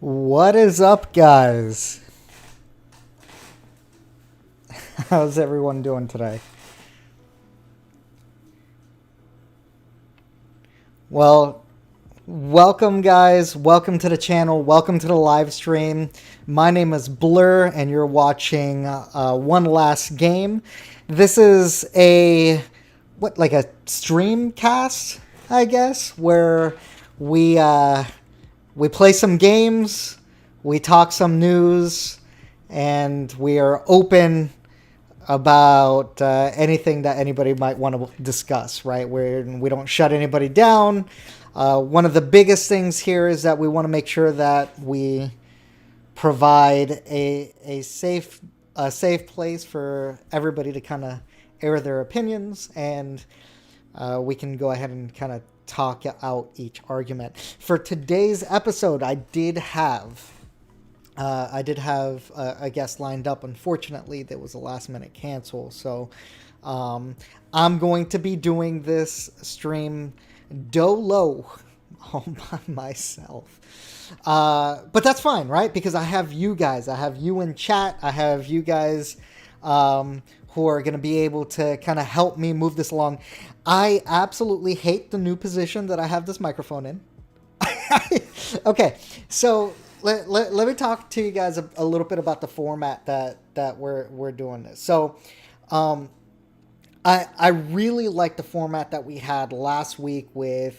What is up, guys? How's everyone doing today? Well, welcome, guys. Welcome to the channel. Welcome to the live stream. My name is Blur, and you're watching One Last Game. This is like a stream cast, I guess, where we we play some games, we talk some news, and we are open about anything that anybody might want to discuss, right? We don't shut anybody down. One of the biggest things here is that we want to make sure that we provide a safe place for everybody to kind of air their opinions, and we can go ahead and kind of talk out each argument. For today's episode, I did have a guest lined up. Unfortunately, there was a last minute cancel. So I'm going to be doing this stream dolo all by myself. But that's fine, right? Because I have you guys. I have you in chat. I have you guys who are going to be able to kind of help me move this along. I absolutely hate the new position that I have this microphone in. Okay, so let me talk to you guys a little bit about the format that we're doing this. So I really like the format that we had last week with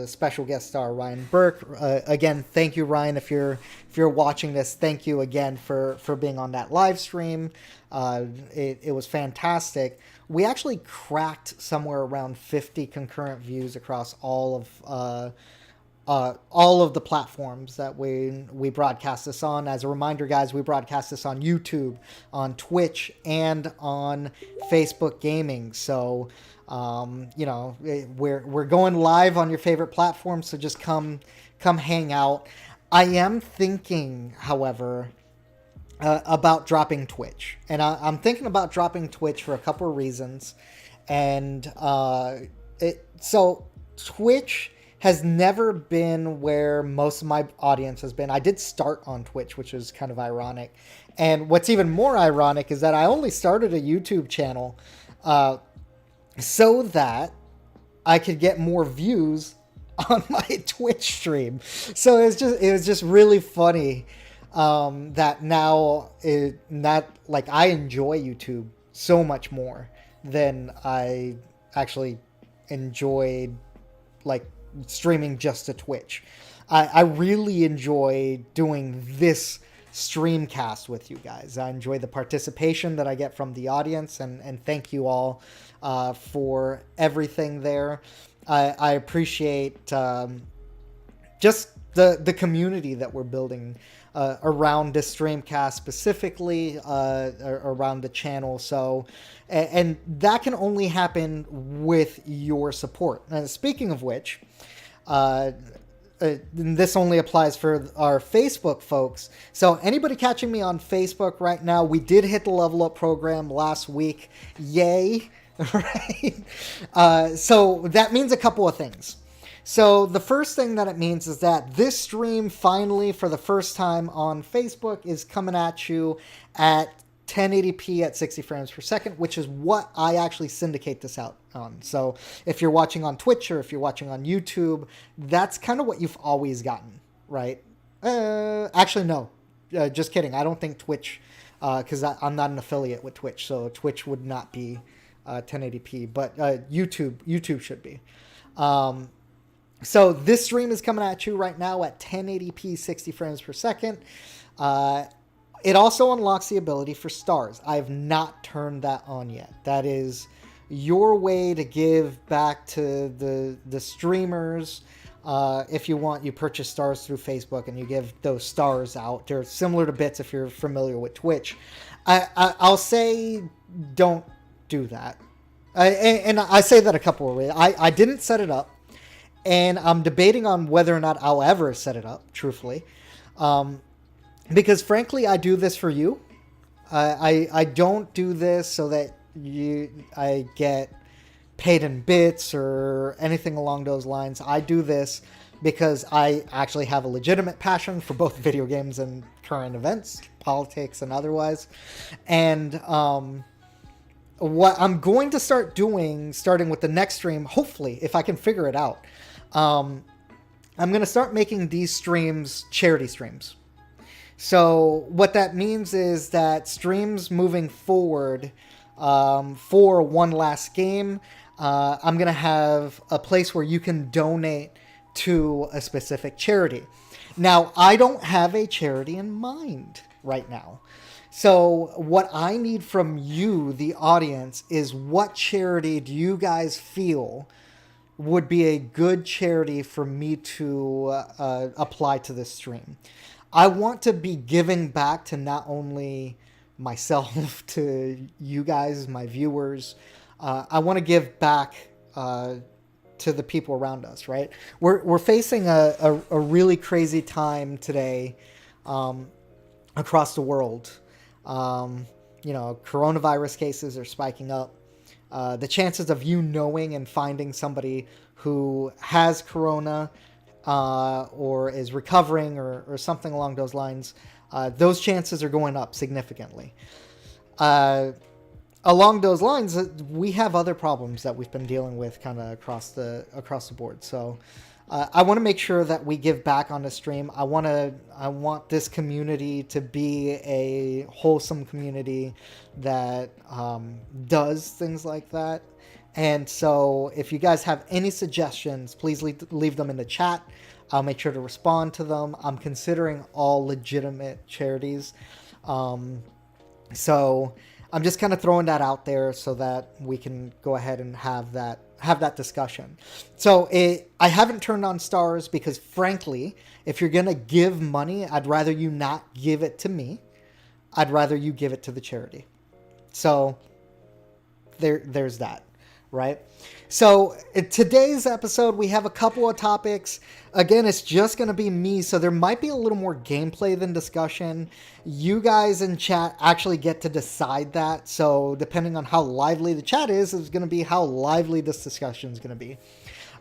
special guest star Ryan Burke. Again, thank you, Ryan. If you're watching this, thank you again for being on that live stream. It was fantastic. We actually cracked somewhere around 50 concurrent views across all of the platforms that we broadcast this on. As a reminder, guys, we broadcast this on YouTube, on Twitch, and on Facebook Gaming. So, we're going live on your favorite platforms. So just come hang out. I am thinking, however, about dropping Twitch, and I'm thinking about dropping Twitch for a couple of reasons, and so Twitch has never been where most of my audience has been. I did start on Twitch, which is kind of ironic. And what's even more ironic is that I only started a YouTube channel so that I could get more views on my Twitch stream. So it was just really funny that now I enjoy YouTube so much more than I actually enjoyed like streaming just to Twitch. I really enjoy doing this streamcast with you guys. I enjoy the participation that I get from the audience, and thank you all for everything there. I appreciate just the community that we're building around this streamcast, specifically around the channel. So, and that can only happen with your support. And speaking of which, this only applies for our Facebook folks. So anybody catching me on Facebook right now, we did hit the level up program last week. Yay. Right? So that means a couple of things. So the first thing that it means is that this stream finally, for the first time on Facebook, is coming at you at 1080p at 60 frames per second, which is what I actually syndicate this out on. So if you're watching on Twitch or if you're watching on YouTube, that's kind of what you've always gotten, right? Actually, no. Just kidding. I don't think Twitch, because I'm not an affiliate with Twitch, so Twitch would not be 1080p, but YouTube should be. So this stream is coming at you right now at 1080p 60 frames per second. It also unlocks the ability for stars. I have not turned that on yet. That is your way to give back to the streamers. If you want, you purchase stars through Facebook and you give those stars out. They're similar to bits if you're familiar with Twitch. I'll say don't do that. And I say that a couple of ways. I didn't set it up. And I'm debating on whether or not I'll ever set it up, truthfully. Because frankly, I do this for you. I don't do this so that I get paid in bits or anything along those lines. I do this because I actually have a legitimate passion for both video games and current events, politics and otherwise. And what I'm going to start doing, starting with the next stream, hopefully, if I can figure it out, I'm going to start making these streams charity streams. So what that means is that streams moving forward, for one last game, I'm going to have a place where you can donate to a specific charity. Now, I don't have a charity in mind right now. So what I need from you, the audience, is what charity do you guys feel would be a good charity for me to apply to this stream? I want to be giving back to not only myself, to you guys, my viewers. I want to give back to the people around us, right? We're facing a really crazy time today across the world. Coronavirus cases are spiking up. The chances of you knowing and finding somebody who has corona or is recovering or something along those lines, those chances are going up significantly. Along those lines, we have other problems that we've been dealing with kind of across the board. So I want to make sure that we give back on the stream. I want this community to be a wholesome community that does things like that. And so if you guys have any suggestions, please leave them in the chat. I'll make sure to respond to them. I'm considering all legitimate charities. So I'm just kind of throwing that out there so that we can go ahead and have that discussion. So I haven't turned on stars because, frankly, if you're going to give money, I'd rather you not give it to me. I'd rather you give it to the charity. So there's that, right? So in today's episode, we have a couple of topics. Again, it's just going to be me, so there might be a little more gameplay than discussion. You guys in chat actually get to decide that. So depending on how lively the chat is going to be how lively this discussion is going to be.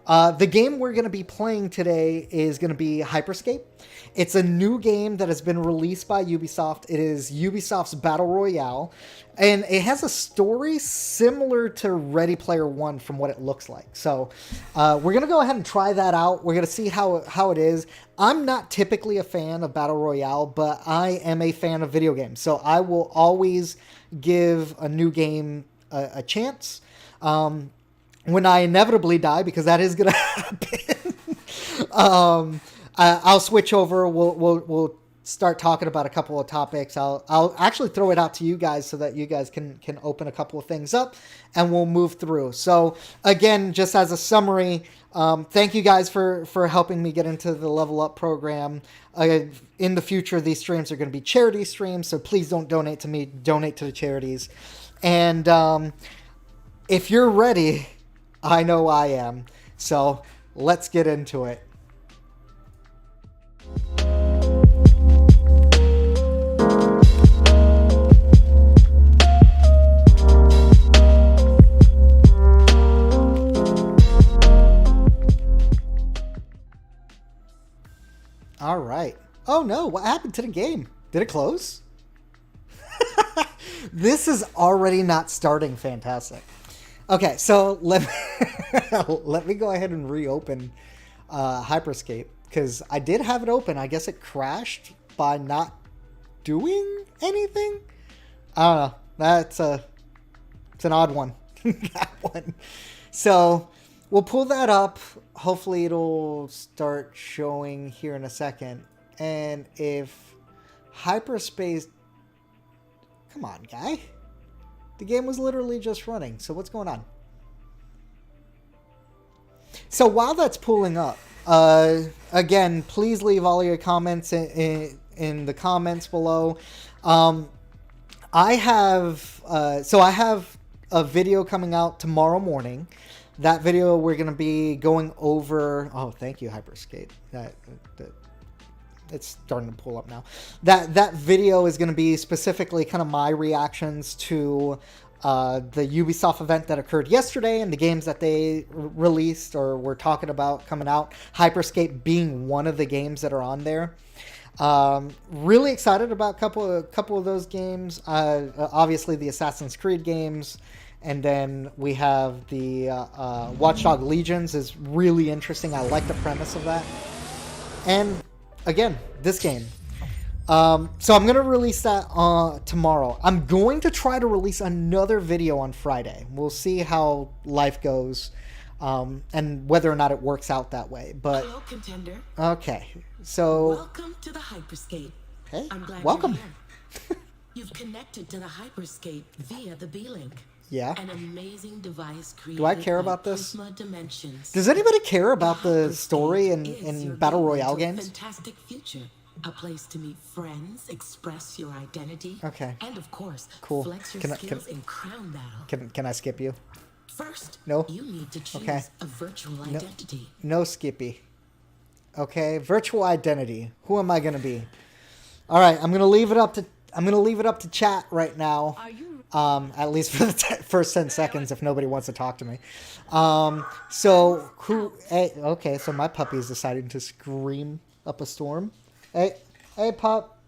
The game we're going to be playing today is going to be Hyper Scape. It's a new game that has been released by Ubisoft. It is Ubisoft's Battle Royale, and it has a story similar to Ready Player One from what it looks like. So we're going to go ahead and try that out. We're going to see how it is. I'm not typically a fan of Battle Royale, but I am a fan of video games. So I will always give a new game a chance. When I inevitably die, because that is going to happen, I'll switch over. We'll start talking about a couple of topics. I'll actually throw it out to you guys so that you guys can open a couple of things up, and we'll move through. So again, just as a summary, thank you guys for helping me get into the Level Up program. In the future, these streams are going to be charity streams, so please don't donate to me. Donate to the charities. And if you're ready, I know I am. So let's get into it. All right. Oh no, what happened to the game? Did it close? This is already not starting fantastic. Okay, so let me go ahead and reopen Hyper Scape, because I did have it open. I guess it crashed by not doing anything. I don't know. It's an odd one. That one. So we'll pull that up. Hopefully it'll start showing here in a second. And if hyperspace, come on, guy. The game was literally just running. So what's going on? So while that's pulling up, again, please leave all your comments in the comments below. I have a video coming out tomorrow morning. That video we're going to be going over. Oh, thank you, Hyperscape. That it's starting to pull up now. That video is going to be specifically kind of my reactions to the Ubisoft event that occurred yesterday and the games that they released or were talking about coming out. Hyper Scape being one of the games that are on there. Really excited about a couple of those games. Obviously, the Assassin's Creed games. And then we have the Watchdog Legions is really interesting. I like the premise of that. And again, this game. So I'm going to release that tomorrow. I'm going to try to release another video on Friday. We'll see how life goes and whether or not it works out that way. But hello, contender. Okay, so welcome to the Hyperscape. Hey, I'm glad welcome. You're here. You've connected to the Hyperscape via the B-Link. Yeah. An amazing device created Do I care by about this? Prisma Dimensions. Does anybody care about the Hyperscape story is in your Battle gateway Royale to a games? fantastic future. A place to meet friends, express your identity, Okay. and of course, Cool. flex your skills in crown battle. Can I skip you? First, No. you need to choose Okay. a virtual identity. No Skippy. Okay, virtual identity. Who am I gonna be? All right, I'm gonna leave it up to chat right now. At least for the first 10 seconds, if nobody wants to talk to me. So who? Hey, okay, so my puppy is deciding to scream up a storm. Hey, pup.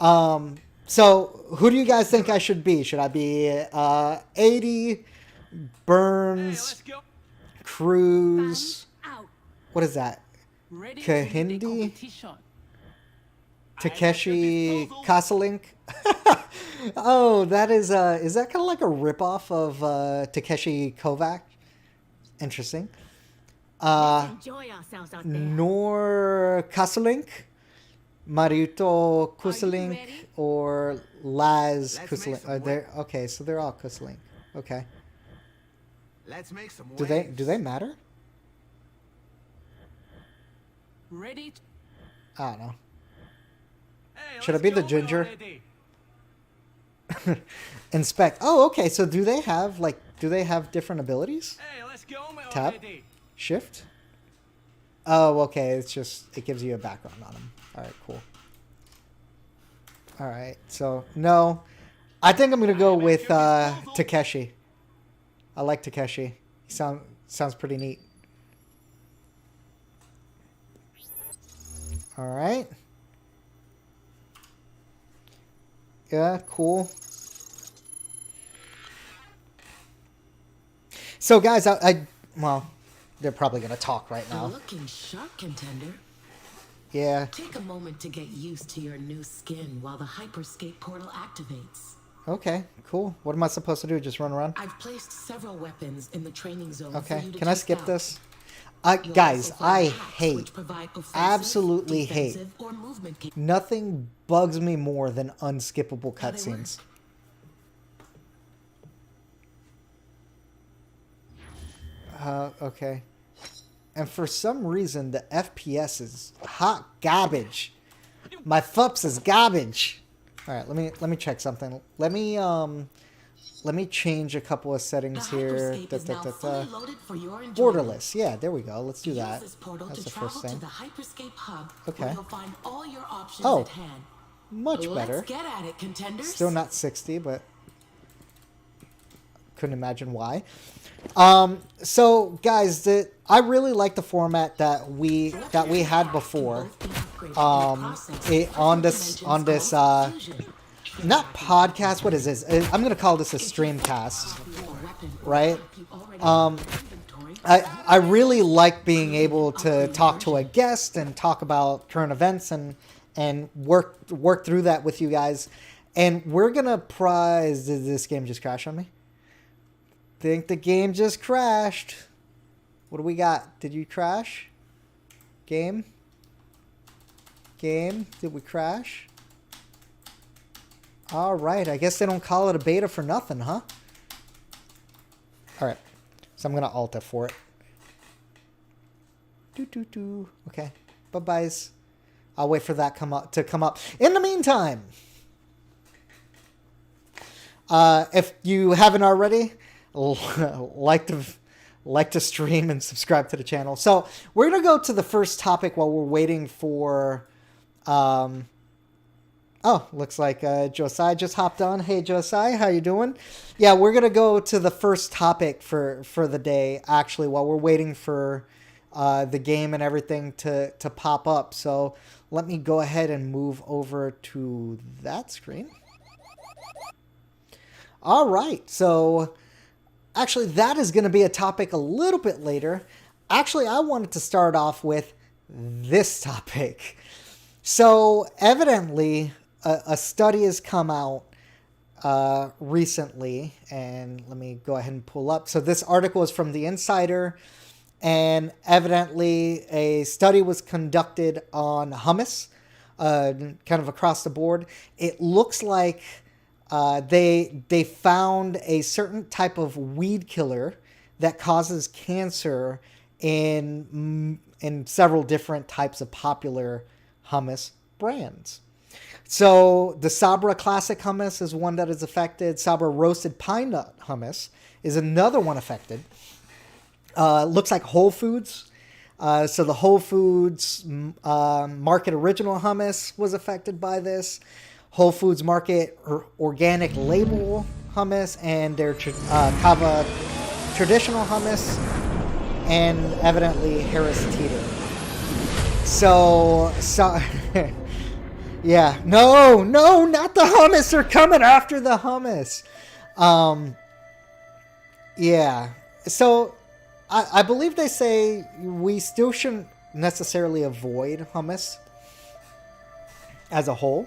So who do you guys think I should be? Should I be 80, Burns, Cruz? What is that? Kahindi? Takeshi Kasalink? Oh, that is that kind of like a ripoff of Takeshi Kovac? Interesting. Nor Kasalink, Maruto Kusalink, or Laz Kusalink. Okay, so they're all Kusalink. Okay. Let's make some Do they matter? Ready? I don't know. Should I be the ginger? Inspect. Oh, okay. So do they have different abilities? Hey, let's go Tab? already. Shift? Oh, okay. It gives you a background on them. All right, cool. All right. So, no. I think I'm going to go with Takeshi. I like Takeshi. He sounds pretty neat. All right. Yeah, cool. So, guys, well, they're probably going to talk right now. Looking sharp, contender. Yeah. Take a moment to get used to your new skin while the Hyperscape portal activates. Okay, cool. What am I supposed to do? Just run around? I've placed several weapons in the training zone. Okay. For you to Can I test skip out. this? You'll Guys, also find I hacks hate, which provide offensive, absolutely hate. defensive, or movement Nothing bugs me more than unskippable How they cutscenes. Okay. And for some reason, the FPS is hot garbage. My FUPS is garbage. All right, let me check something. Let me change a couple of settings here. Borderless. Yeah, there we go. Let's do that. That's the first thing. Okay. Oh, much better. Let's get at it, contenders. Still not 60, but couldn't imagine why. So guys, I really like the format that we had before. On this not podcast. What is this? I'm gonna call this a streamcast, right? I really like being able to talk to a guest and talk about current events and work through that with you guys. And we're gonna prize. Did this game just crash on me? Think the game just crashed. What do we got? Did you crash? Game? Did we crash? All right. I guess they don't call it a beta for nothing, huh? All right. So I'm going to alt it for it. Okay. Bye-byes. I'll wait for that to come up. In the meantime, if you haven't already, like to stream and subscribe to the channel. So we're going to go to the first topic while we're waiting for Oh, looks like Josiah just hopped on. Hey, Josiah, how you doing? Yeah, we're gonna go to the first topic for the day. Actually, while we're waiting for the game and everything to pop up. So let me go ahead and move over to that screen. All right, so actually that is going to be a topic a little bit later. Actually, I wanted to start off with this topic. So evidently, a study has come out recently, and let me go ahead and pull up. So this article is from The Insider, and evidently a study was conducted on hummus, kind of across the board. It looks like they found a certain type of weed killer that causes cancer in several different types of popular hummus brands. So the Sabra Classic Hummus is one that is affected. Sabra Roasted Pine Nut Hummus is another one affected. Looks like Whole Foods. So the Whole Foods Market Original Hummus was affected by this. Whole Foods Market Organic Label Hummus and their Kava Traditional Hummus, and evidently Harris Teeter. So yeah, no, not the hummus. They're coming after the hummus. Yeah, so I believe they say we still shouldn't necessarily avoid hummus as a whole.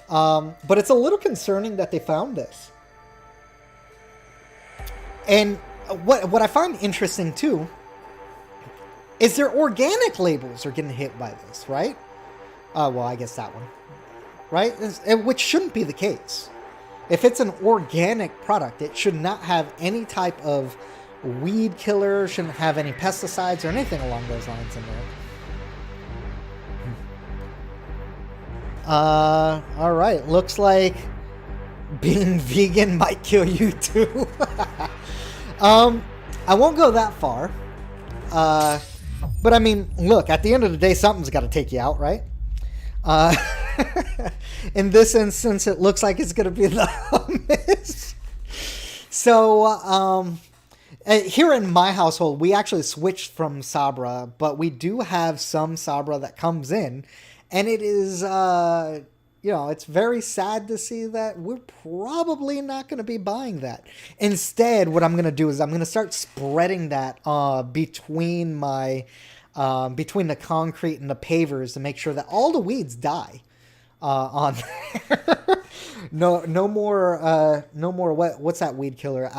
But it's a little concerning that they found this. And what I find interesting too is their organic labels are getting hit by this, right? Well, I guess that one, right? Which shouldn't be the case. If it's an organic product, it should not have any type of weed killer, shouldn't have any pesticides or anything along those lines in there. All right. Looks like being vegan might kill you too. I won't go that far. But I mean, look, at the end of the day, something's got to take you out, right? In this instance, it looks like it's going to be the hummus. So, here in my household, we actually switched from Sabra, but we do have some Sabra that comes in. And it is, it's very sad to see that we're probably not going to be buying that. Instead, what I'm going to do is I'm going to start spreading that between between the concrete and the pavers to make sure that all the weeds die on there. no more. What's that weed killer?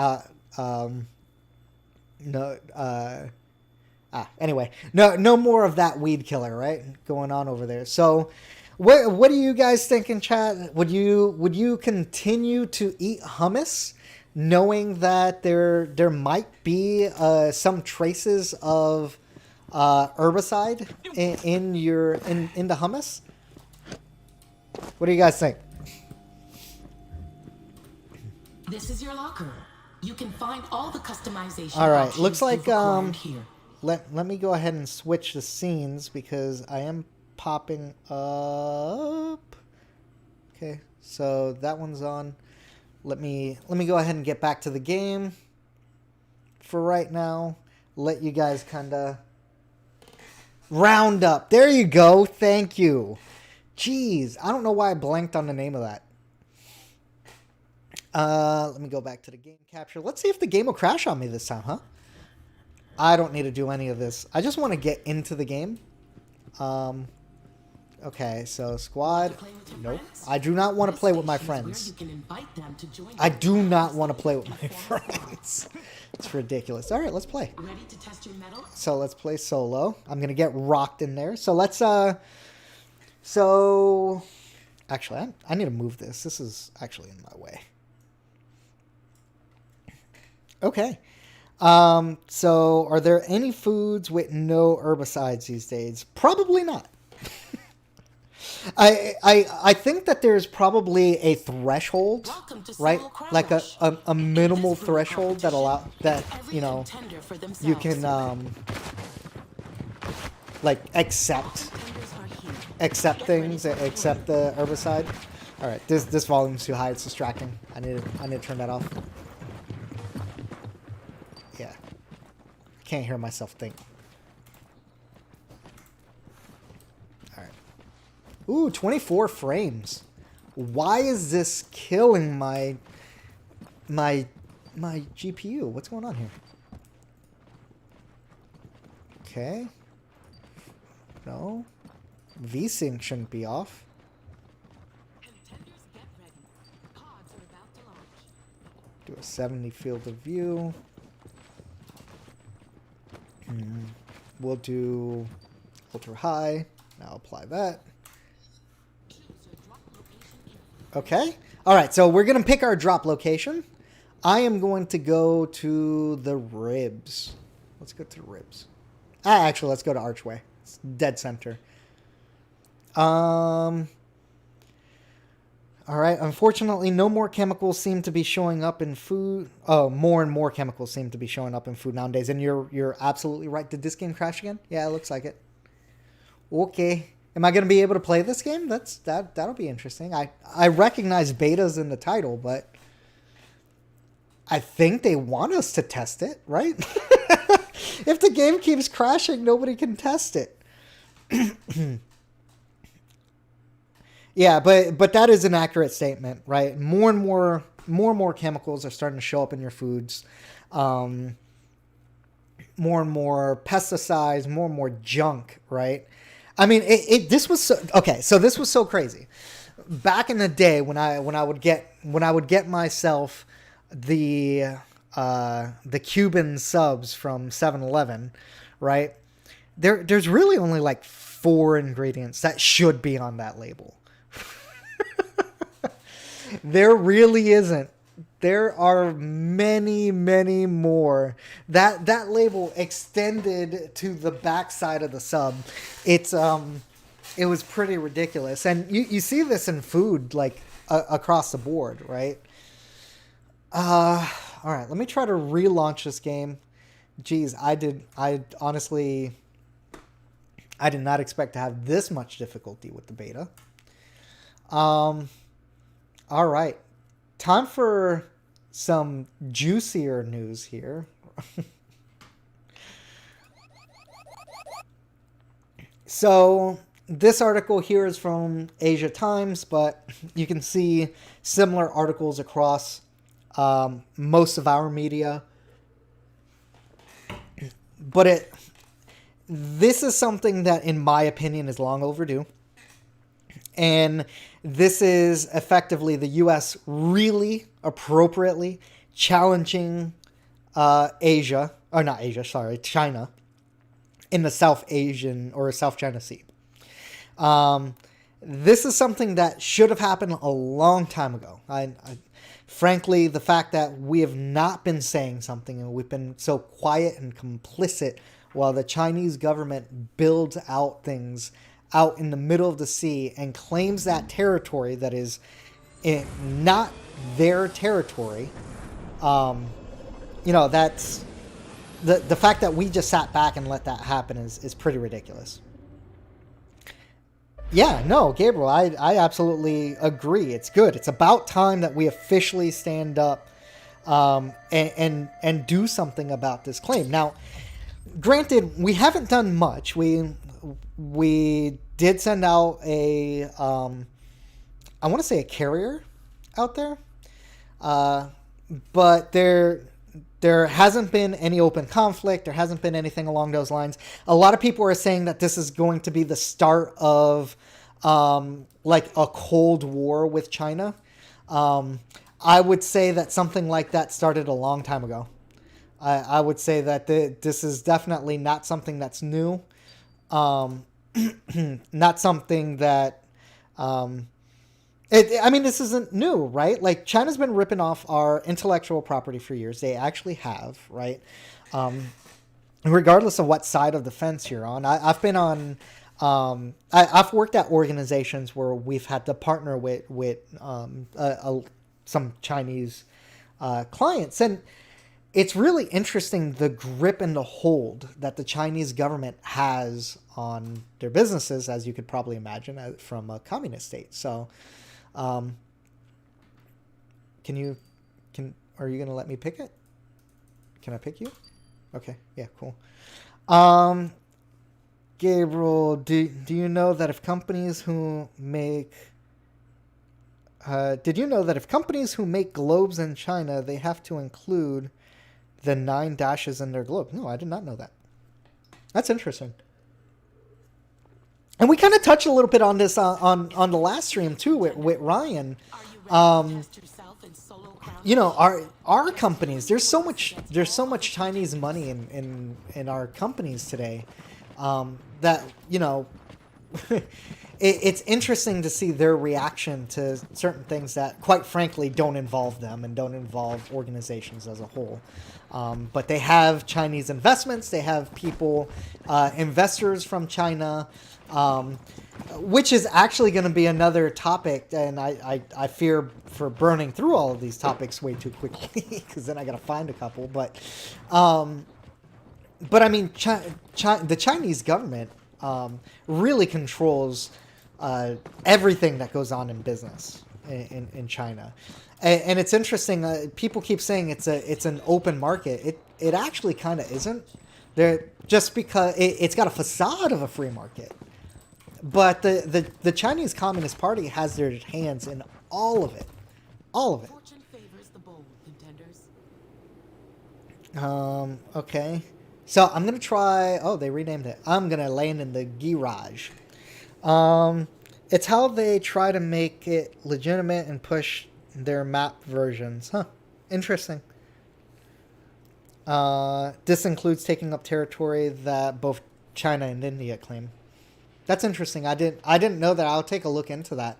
Anyway, no more of that weed killer, right? Going on over there. So, what are you guys thinking, chat? Would you continue to eat hummus, knowing that there might be some traces of herbicide in the hummus? What do you guys think? This is your locker. You can find all the customization. All right, options looks like here. Let me go ahead and switch the scenes because I am popping up. Okay, so that one's on. Let me go ahead and get back to the game for right now. Let you guys kind of round up. There you go. Thank you. Jeez, I don't know why I blanked on the name of that. Let me go back to the game capture. Let's see if the game will crash on me this time, huh? I don't need to do any of this. I just want to get into the game. Okay, so squad. Nope. I do not want to play with my friends. I do not want to play with my friends. It's ridiculous. All right, let's play. So let's play solo. I'm going to get rocked in there. So let's, actually, I need to move this. This is actually in my way. Okay. So are there any foods with no herbicides these days? Probably not. I think that there's probably a threshold, right? Like a minimal threshold that you can like accept accept things, accept the herbicide. All right, this volume's too high. It's distracting. I need to turn that off. Yeah, I can't hear myself think. All right. Ooh, 24 frames. Why is this killing my GPU? What's going on here? Okay. No. VSync shouldn't be off. Contenders, get ready. Pods are about to launch. Do a 70 field of view. We'll do ultra high. Now apply that. Choose your drop location. Okay. All right. So we're going to pick our drop location. I am going to go to the ribs. Let's go to the ribs. Actually, let's go to archway. It's dead center. All right. Unfortunately, no more chemicals seem to be showing up in food. Oh, more and more chemicals seem to be showing up in food nowadays. And you're absolutely right. Did this game crash again? Yeah, it looks like it. Okay. Am I going to be able to play this game? That'll be interesting. I recognize betas in the title, but I think they want us to test it, right? If the game keeps crashing, nobody can test it. Yeah, but that is an accurate statement, right? More and more chemicals are starting to show up in your foods. More and more pesticides, more and more junk, right? I mean, this was so, okay. So this was so crazy. Back in the day, when I would get myself the Cuban subs from 7-Eleven, right? There's really only like 4 ingredients that should be on that label. There really isn't. There are many, many more. That label extended to the backside of the sub. It was pretty ridiculous. And you see this in food, like across the board, right? All right, let me try to relaunch this game. Geez, I did not expect to have this much difficulty with the beta. All right. Time for some juicier news here. So this article here is from Asia Times, but you can see similar articles across most of our media. But this is something that, in my opinion, is long overdue. And this is effectively the U.S. really appropriately challenging China in the South Asian or South China Sea. This is something that should have happened a long time ago. Frankly, the fact that we have not been saying something and we've been so quiet and complicit while the Chinese government builds out things out in the middle of the sea and claims that territory that is not their territory. That's the fact that we just sat back and let that happen is pretty ridiculous. Yeah, no, Gabriel, I absolutely agree. It's good. It's about time that we officially stand up and do something about this claim. Now, granted, we haven't done much. We did send out I want to say a carrier out there, but there hasn't been any open conflict. There hasn't been anything along those lines. A lot of people are saying that this is going to be the start of like a Cold War with China. I would say that something like that started a long time ago. I would say that this is definitely not something that's new. Not something that this isn't new, right? Like, China's been ripping off our intellectual property for years. They actually have, right? Regardless of what side of the fence you're on. I've been on I've worked at organizations where we've had to partner with some Chinese clients, and it's really interesting the grip and the hold that the Chinese government has on their businesses, as you could probably imagine, from a communist state. So, are you going to let me pick it? Can I pick you? Okay. Yeah, cool. Gabriel, do you know that if companies who make did you know that if companies who make globes in China, they have to include the 9 dashes in their globe? No, I did not know that. That's interesting. And we kind of touched a little bit on this on the last stream too with Ryan. Are you ready to test yourself in solo crown? You know, our companies, there's so much Chinese money in our companies today, that, you know, it's interesting to see their reaction to certain things that, quite frankly, don't involve them and don't involve organizations as a whole. But they have Chinese investments. They have people, investors from China, which is actually going to be another topic. And I fear for burning through all of these topics way too quickly, because then I got to find a couple. But I mean, the Chinese government really controls everything that goes on in business in China. And it's interesting. People keep saying it's an open market. It actually kind of isn't. Just because it's got a facade of a free market, but the Chinese Communist Party has their hands in all of it, all of it. Fortune favors the bold, contenders. Okay. So I'm gonna try. Oh, they renamed it. I'm gonna land in the garage. It's how they try to make it legitimate and push their map versions. Huh. Interesting. This includes taking up territory that both China and India claim. That's interesting. I didn't know that. I'll take a look into that.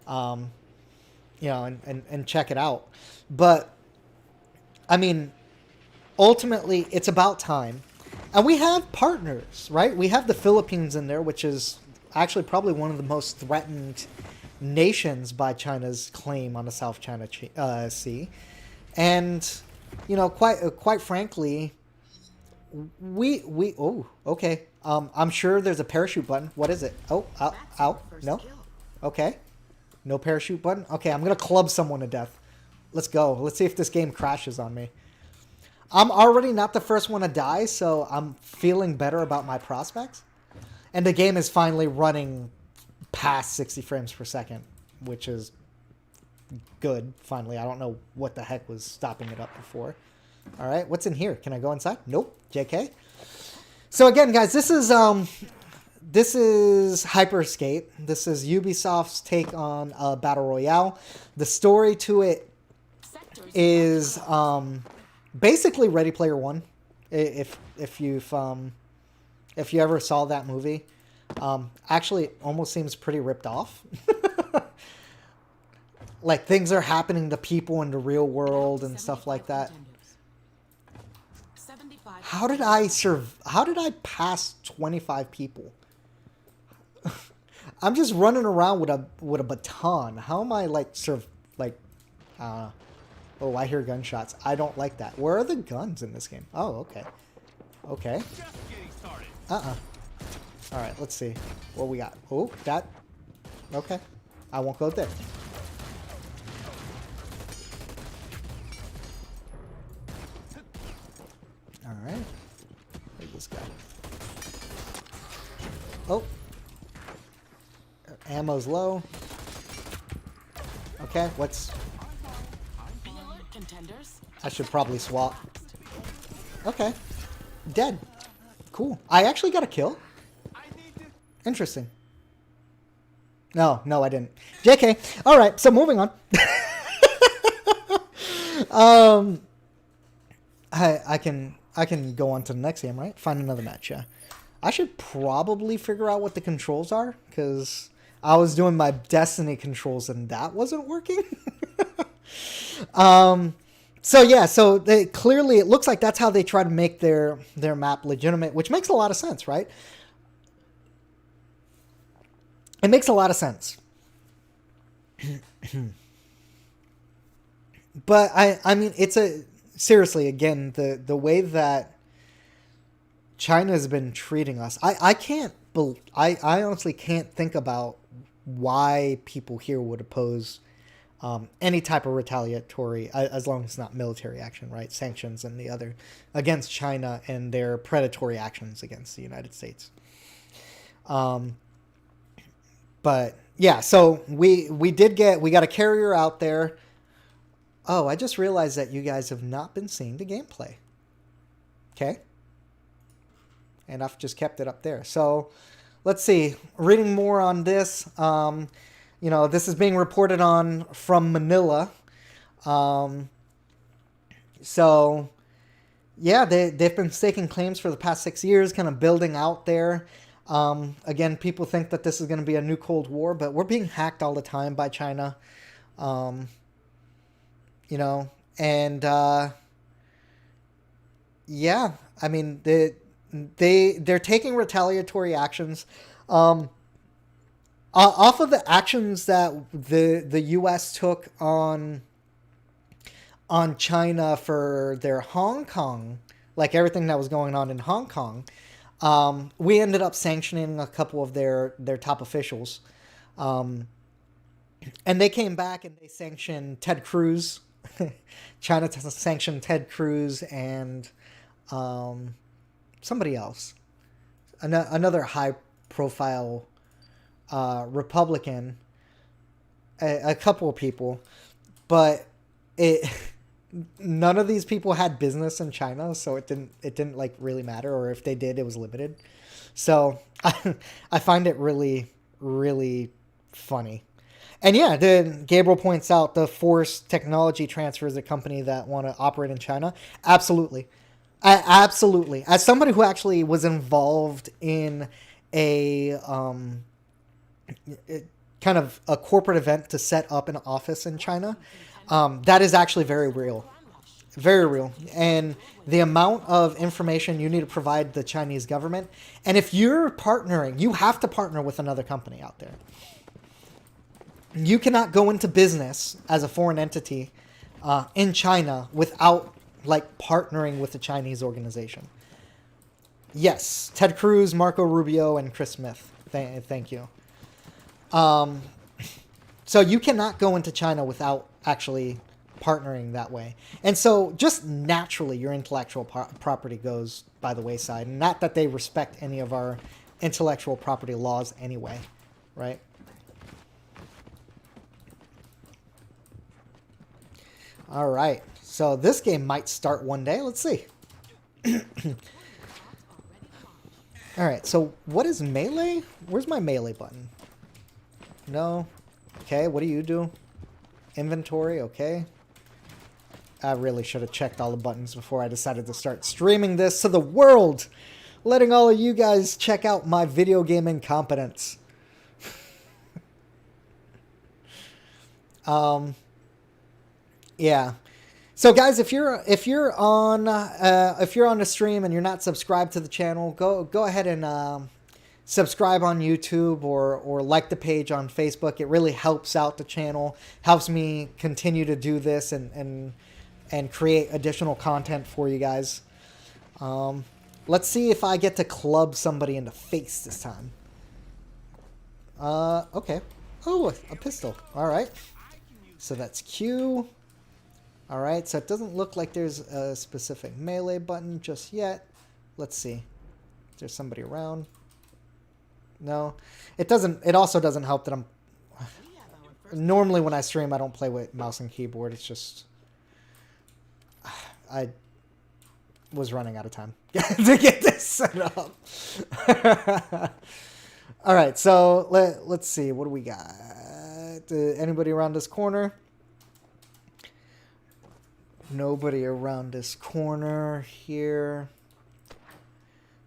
You know, and check it out. But I mean, ultimately, it's about time. And we have partners, right? We have the Philippines in there, which is actually probably one of the most threatened nations by China's claim on the South China Sea. And, you know, quite frankly, oh, okay. I'm sure there's a parachute button. What is it? Oh, ow, no. Okay. No parachute button. Okay, I'm going to club someone to death. Let's go. Let's see if this game crashes on me. I'm already not the first one to die, so I'm feeling better about my prospects. And the game is finally running past 60 frames per second, which is good, finally. I don't know what the heck was stopping it up before. All right, what's in here? Can I go inside? Nope. JK. So again, guys, this is Hyper Scape. This is Ubisoft's take on Battle Royale. The story to it is basically Ready Player One. If you ever saw that movie, actually it almost seems pretty ripped off. Like things are happening to people in the real world and stuff like that. How did I pass 25 people? I'm just running around with a baton. How am I oh, I hear gunshots. I don't like that. Where are the guns in this game? Oh, okay. Okay. All right, let's see what we got. Oh, that. Okay. I won't go there. All right. Where's this guy? Oh. Ammo's low. Okay, what's... I should probably swap. Okay. Dead. Cool. I actually got a kill. Interesting. No, I didn't. JK. All right, so moving on. I can go on to the next game, right? Find another match, yeah. I should probably figure out what the controls are, because I was doing my Destiny controls and that wasn't working. So yeah, so clearly it looks like that's how they try to make their map legitimate, which makes a lot of sense, right? It makes a lot of sense. But I mean, seriously, again, the way that China's been treating us, I can't, I honestly can't think about why people here would oppose any type of retaliatory, as long as it's not military action, right? Sanctions and the other against China and their predatory actions against the United States. But yeah, so we got a carrier out there. Oh, I just realized that you guys have not been seeing the gameplay. Okay. And I've just kept it up there. So let's see. Reading more on this. This is being reported on from Manila. So yeah, they've been staking claims for the past 6 years, kind of building out there. Again, people think that this is going to be a new Cold War, but we're being hacked all the time by China. Yeah, I mean, they're taking retaliatory actions. Off of the actions that the U.S. took on China for their Hong Kong, like everything that was going on in Hong Kong, we ended up sanctioning a couple of their top officials. And they came back and they sanctioned Ted Cruz. China sanctioned Ted Cruz and somebody else. Another high-profile Republican. A couple of people. But none of these people had business in China, so it didn't like really matter, or if they did, it was limited. So I find it really, really funny. And yeah, Gabriel points out the forced technology transfer is a company that want to operate in China. Absolutely. Absolutely. As somebody who actually was involved in a kind of a corporate event to set up an office in China, that is actually very real. Very real. And the amount of information you need to provide the Chinese government. And if you're partnering, you have to partner with another company out there. You cannot go into business as a foreign entity in China without like partnering with a Chinese organization. Yes, Ted Cruz, Marco Rubio, and Chris Smith. Thank you. So you cannot go into China without actually partnering that way. And so just naturally your intellectual property goes by the wayside. Not that they respect any of our intellectual property laws anyway, right? All right. So this game might start one day. Let's see. All right. So what is melee? Where's my melee button? No. Okay. What do you do? Inventory. Okay. I really should have checked all the buttons before I decided to start streaming this to the world. Letting all of you guys check out my video game incompetence. Yeah. So guys, if you're on the stream and you're not subscribed to the channel, go ahead and subscribe on YouTube or like the page on Facebook. It really helps out the channel, helps me continue to do this and create additional content for you guys. Let's see if I get to club somebody in the face this time. Okay. Oh, a pistol. All right. So that's Q. All right. So it doesn't look like there's a specific melee button just yet. Let's see. Is there somebody around? No. It doesn't. It also doesn't help that I'm... Normally when I stream, I don't play with mouse and keyboard. It's just... I was running out of time to get this set up. All right, so let's see. What do we got? Anybody around this corner? Nobody around this corner here.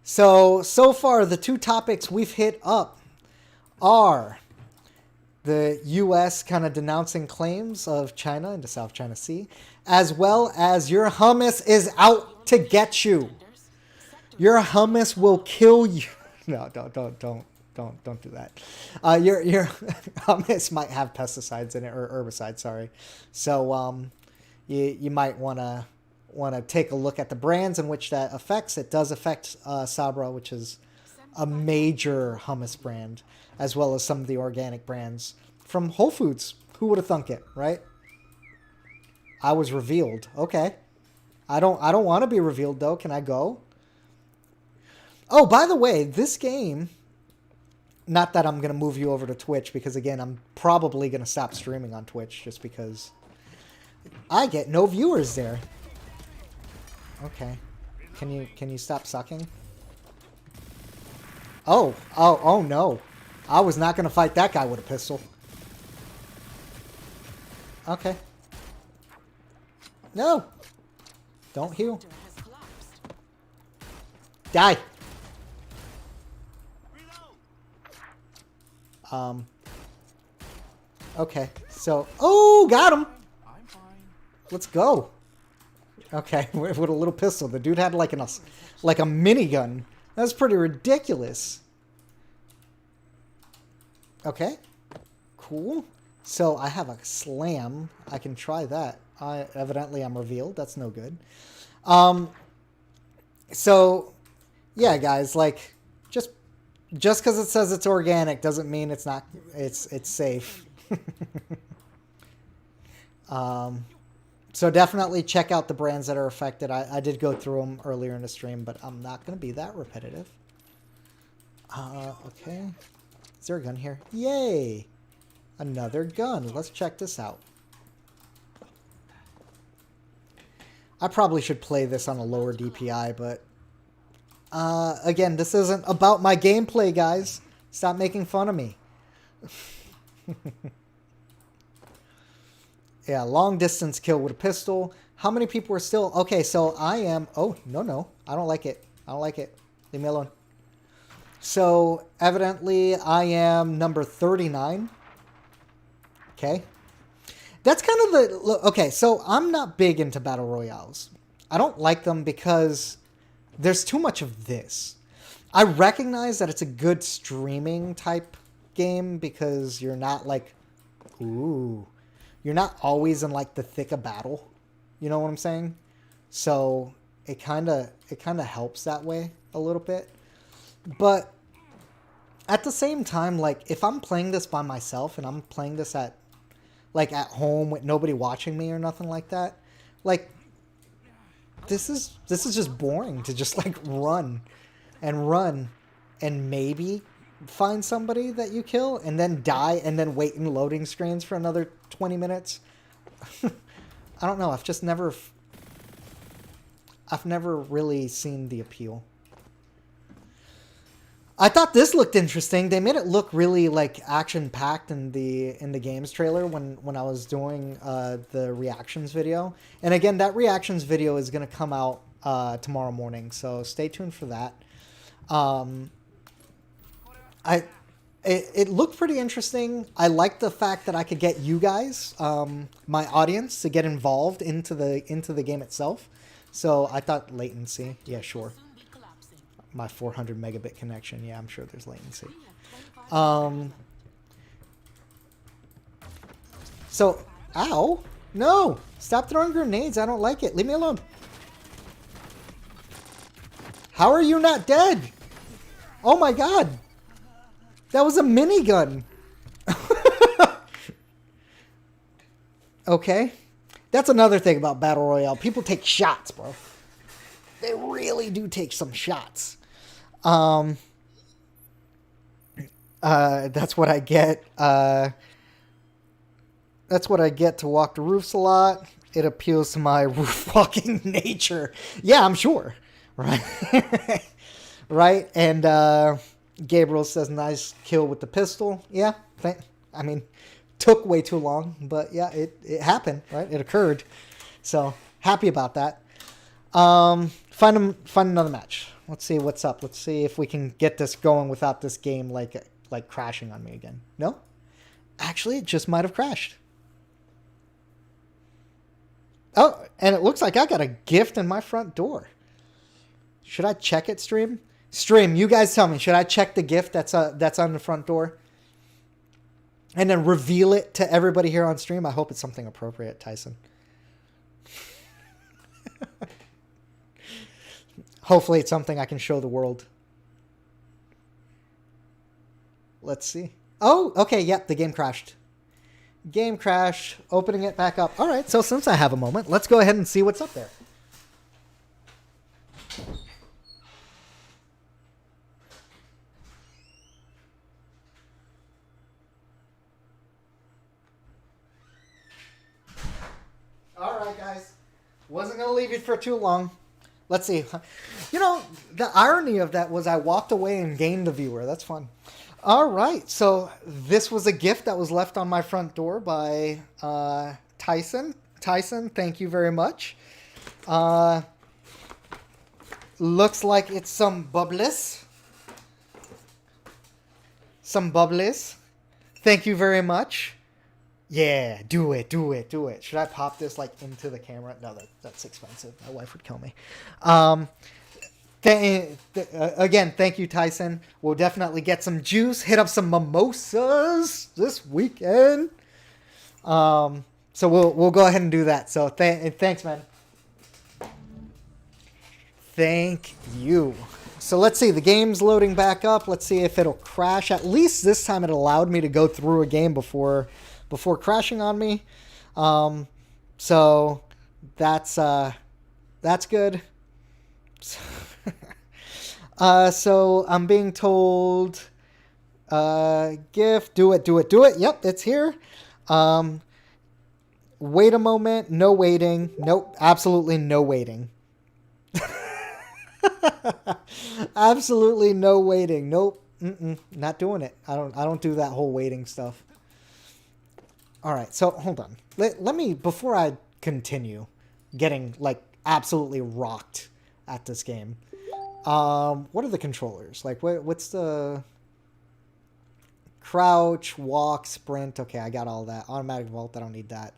So far, the two topics we've hit up are the U.S. kind of denouncing claims of China in the South China Sea, as well as your hummus is out to get you. Your hummus will kill you. No, don't do that. Your hummus might have pesticides in it, or herbicides. Sorry. So you might want to take a look at the brands in which that affects, it does affect Sabra, which is a major hummus brand, as well as some of the organic brands from Whole Foods. Who would have thunk it, right? I was revealed. Okay. I don't want to be revealed though. Can I go? Oh, by the way, this game, not that I'm going to move you over to Twitch, because again, I'm probably going to stop streaming on Twitch just because I get no viewers there. Okay. Can you stop sucking? Oh no. I was not going to fight that guy with a pistol. Okay. No. Don't heal. Has collapsed. Die. Okay. So, oh, got him. I'm fine. Let's go. Okay, with a little pistol. The dude had like a minigun. That's pretty ridiculous. Okay. Cool. So I have a slam. I can try that. Evidently I'm revealed. That's no good. So yeah, guys, like just because it says it's organic doesn't mean it's not. It's safe. So definitely check out the brands that are affected. I did go through them earlier in the stream, but I'm not going to be that repetitive. Okay. Is there a gun here? Yay! Another gun. Let's check this out. I probably should play this on a lower DPI, but again, this isn't about my gameplay, guys. Stop making fun of me. Yeah, long distance kill with a pistol. How many people are still... Okay, so I am... Oh, no. I don't like it. I don't like it. Leave me alone. So, evidently, I am number 39. Okay. That's kind of the... Okay, so I'm not big into Battle Royales. I don't like them because there's too much of this. I recognize that it's a good streaming type game because you're not like... Ooh... You're not always in like the thick of battle. You know what I'm saying? So it kind of helps that way a little bit. But at the same time, like if I'm playing this by myself and I'm playing this at home with nobody watching me or nothing like that, like this is just boring to just like run and maybe find somebody that you kill and then die and then wait in loading screens for another 20 minutes. I don't know. I've never really seen the appeal. I thought this looked interesting. They made it look really like action packed in the games trailer when I was doing the reactions video. And again, that reactions video is going to come out tomorrow morning, so stay tuned for that. It looked pretty interesting. I like the fact that I could get you guys, my audience, to get involved into the game itself. So I thought latency. Yeah, sure. Soon be collapsing. My 400 megabit connection. Yeah, I'm sure there's latency. We have 25 So, ow. No. Stop throwing grenades. I don't like it. Leave me alone. How are you not dead? Oh my god. That was a minigun. Okay. That's another thing about Battle Royale. People take shots, bro. They really do take some shots. That's what I get. That's what I get to walk the roofs a lot. It appeals to my roof walking nature. Yeah, I'm sure. Right? Right? And Gabriel says, nice kill with the pistol. Yeah. I mean, took way too long, but yeah, it happened, right? It occurred. So happy about that. Find another match. Let's see what's up. Let's see if we can get this going without this game like crashing on me again. No? Actually, it just might have crashed. Oh, and it looks like I got a gift in my front door. Should I check it, stream? Stream, you guys tell me. Should I check the gift that's on the front door? And then reveal it to everybody here on stream? I hope it's something appropriate, Tyson. Hopefully it's something I can show the world. Let's see. Oh, okay, yep, the game crashed. Game crashed, opening it back up. All right, so since I have a moment, let's go ahead and see what's up there. All right, guys. Wasn't going to leave you for too long. Let's see. You know, the irony of that was I walked away and gained a viewer. That's fun. All right. So this was a gift that was left on my front door by Tyson. Tyson, thank you very much. Looks like it's some bubbles. Some bubbles. Thank you very much. Yeah, do it. Should I pop this like into the camera? No, that's expensive. My wife would kill me. Again, thank you, Tyson. We'll definitely get some juice. Hit up some mimosas this weekend. So we'll go ahead and do that. So thanks, man. Thank you. So let's see. The game's loading back up. Let's see if it'll crash. At least this time it allowed me to go through a game before crashing on me. So that's good. So I'm being told, gift, do it. Yep, it's here. Wait a moment. No waiting. Nope. Absolutely no waiting. Absolutely no waiting. Nope. Not doing it. I don't do that whole waiting stuff. All right, so hold on. Let me, before I continue getting like absolutely rocked at this game. What are the controllers? Like what's the crouch, walk, sprint? Okay, I got all that. Automatic vault, I don't need that.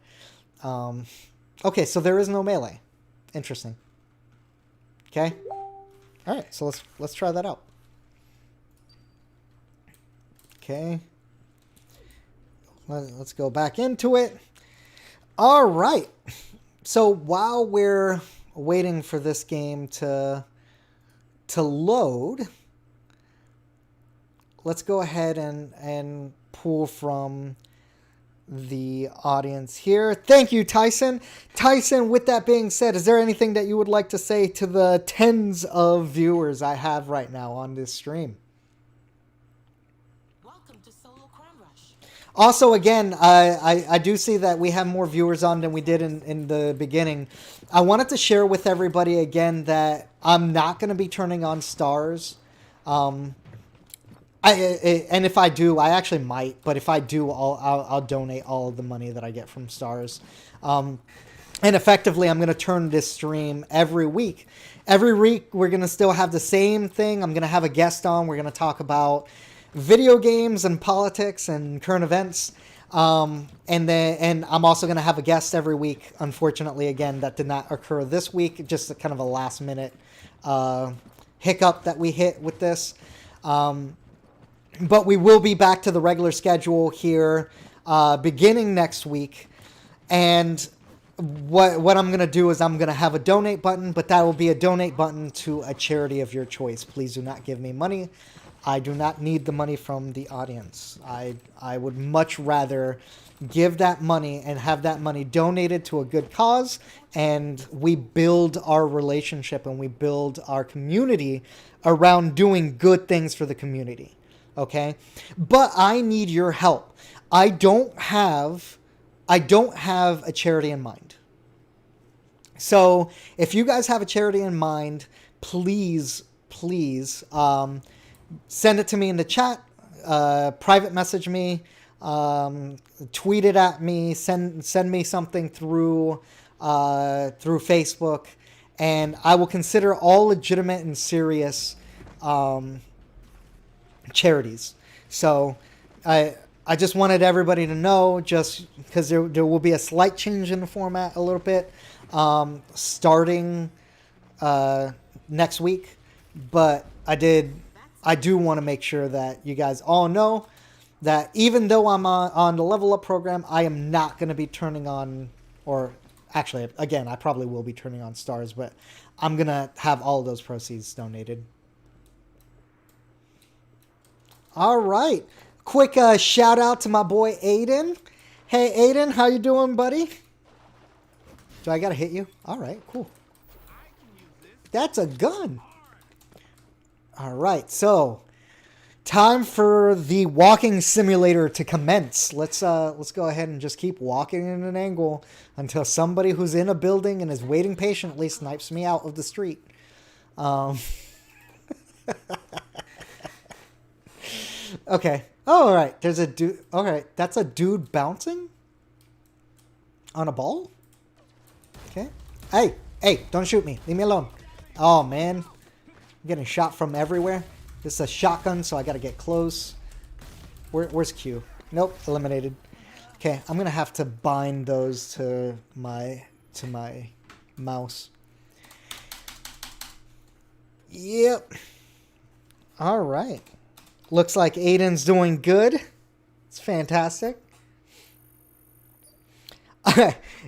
Okay, so there is no melee. Interesting. Okay. All right, so let's try that out. Okay. Let's go back into it. All right. So while we're waiting for this game to load, let's go ahead and pull from the audience here. Thank you, Tyson. Tyson, with that being said, is there anything that you would like to say to the tens of viewers I have right now on this stream? Also, again, I do see that we have more viewers on than we did in the beginning. I wanted to share with everybody again that I'm not going to be turning on stars. And if I do, I actually might. But if I do, I'll donate all of the money that I get from stars. And effectively, I'm going to turn this stream every week. Every week, we're going to still have the same thing. I'm going to have a guest on. We're going to talk about video games and politics and current events, and I'm also going to have a guest every week. Unfortunately, again, that did not occur this week. Just kind of a last minute hiccup that we hit with this, but we will be back to the regular schedule here beginning next week. And what I'm going to do is I'm going to have a donate button, but that will be a donate button to a charity of your choice. Please do not give me money. I do not need the money from the audience. I would much rather give that money and have that money donated to a good cause, and we build our relationship and we build our community around doing good things for the community. Okay? But I need your help. I don't have a charity in mind. So if you guys have a charity in mind, please, send it to me in the chat, private message me, tweet it at me, send me something through Facebook, and I will consider all legitimate and serious charities. So I just wanted everybody to know, just because there will be a slight change in the format a little bit starting next week, but I do want to make sure that you guys all know that even though I'm on the Level Up program, I am not going to be turning on, or Actually, again, I probably will be turning on stars, but I'm going to have all of those proceeds donated. All right. Quick shout out to my boy Aiden. Hey, Aiden, how you doing, buddy? Do I got to hit you? All right, cool. That's a gun. All right, so time for the walking simulator to commence. Let's go ahead and just keep walking in an angle until somebody who's in a building and is waiting patiently snipes me out of the street. Okay. Oh, all right. There's a dude. All right, that's a dude bouncing on a ball. Okay. Hey, don't shoot me. Leave me alone. Oh man, I'm getting shot from everywhere. This is a shotgun, so I gotta get close. Where's Q? Nope, eliminated. Okay, I'm gonna have to bind those to my mouse. Yep. All right. Looks like Aiden's doing good. It's fantastic.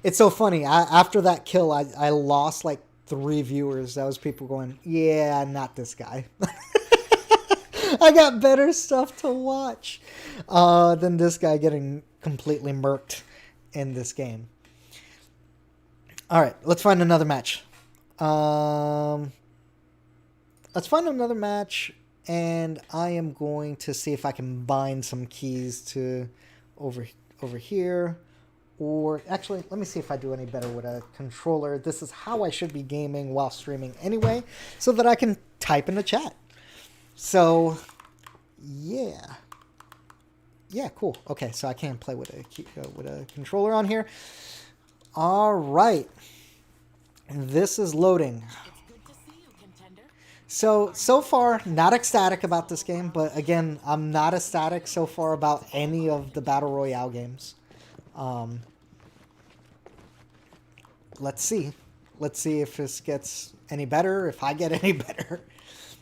It's so funny. After that kill, I lost like 3 viewers. That was people going, yeah, not this guy. I got better stuff to watch than this guy getting completely murked in this game. All right, let's find another match. Let's find another match, and I am going to see if I can bind some keys to over here. Or actually, let me see if I do any better with a controller. This is how I should be gaming while streaming anyway, so that I can type in the chat. So, yeah. Yeah, cool. Okay, so I can play with a controller on here. All right. This is loading. It's good to see you, contender. So far, not ecstatic about this game, but again, I'm not ecstatic so far about any of the Battle Royale games. Let's see. Let's see if this gets any better, if I get any better.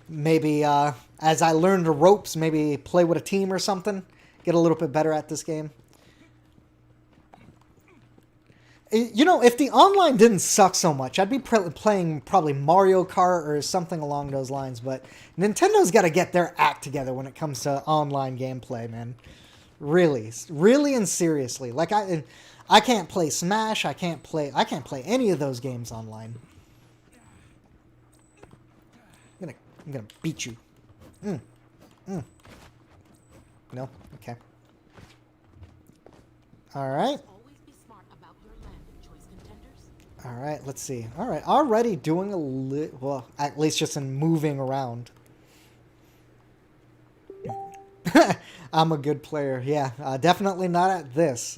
Maybe as I learn the ropes, maybe play with a team or something. Get a little bit better at this game. You know, if the online didn't suck so much, I'd be playing probably Mario Kart or something along those lines. But Nintendo's got to get their act together when it comes to online gameplay, man. Really and seriously. Like I can't play Smash. I can't play any of those games online. I'm gonna beat you. No? Okay. All right. Always be smart about your landing choice, contenders. All right, let's see. All right, already doing well, at least just in moving around. I'm a good player. Yeah, definitely not at this.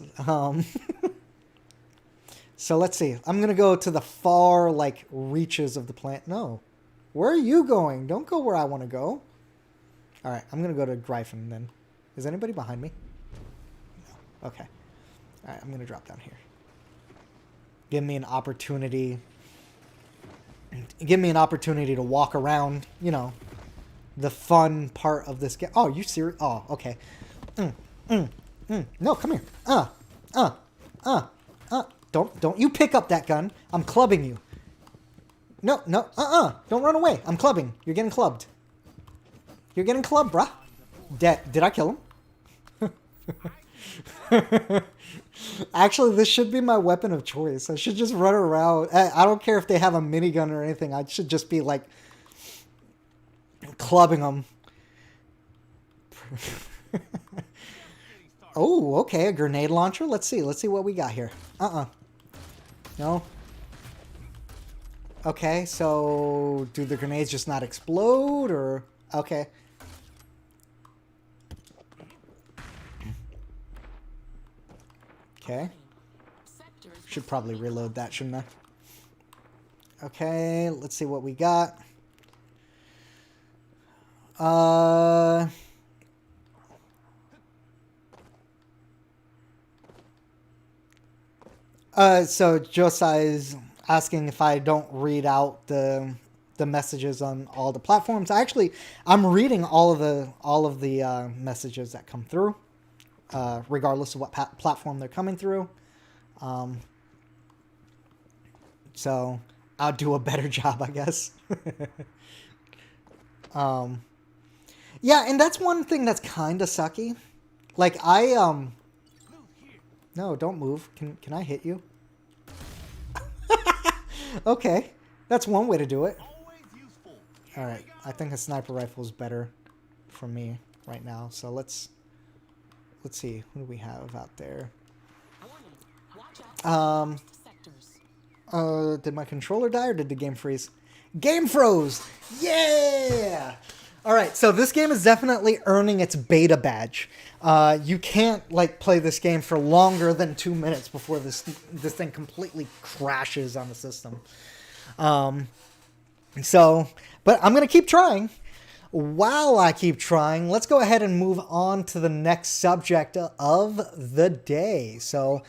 So let's see. I'm going to go to the far, like, reaches of the planet. No. Where are you going? Don't go where I want to go. All right, I'm going to go to Gryphon then. Is anybody behind me? No. Okay. All right, I'm going to drop down here. Give me an opportunity. Give me an opportunity to walk around, you know, the fun part of this game. Oh, you serious? Oh, okay. No, come here. Don't you pick up that gun. I'm clubbing you. No. Don't run away. I'm clubbing. You're getting clubbed. You're getting clubbed, bruh. Did I kill him? Actually, this should be my weapon of choice. I should just run around. I don't care if they have a minigun or anything. I should just be like clubbing them. Oh, okay, a grenade launcher. Let's see what we got here. No. Okay, so do the grenades just not explode, or okay? Okay. Should probably reload that, shouldn't I? Okay, let's see what we got. So Josiah's asking if I don't read out the messages on all the platforms. I'm reading all of the messages that come through, regardless of what platform they're coming through. So I'll do a better job, I guess. Yeah, and that's one thing that's kind of sucky. Like no, don't move. Can I hit you? Okay, that's one way to do it. Always useful. All right, I think a sniper rifle is better for me right now. So let's see, who do we have out there? Warning. Watch out for sectors. Did my controller die or did the game freeze? Game froze! Yeah! Alright, so this game is definitely earning its beta badge. You can't, like, play this game for longer than 2 minutes before this thing completely crashes on the system. But I'm going to keep trying. While I keep trying, let's go ahead and move on to the next subject of the day. So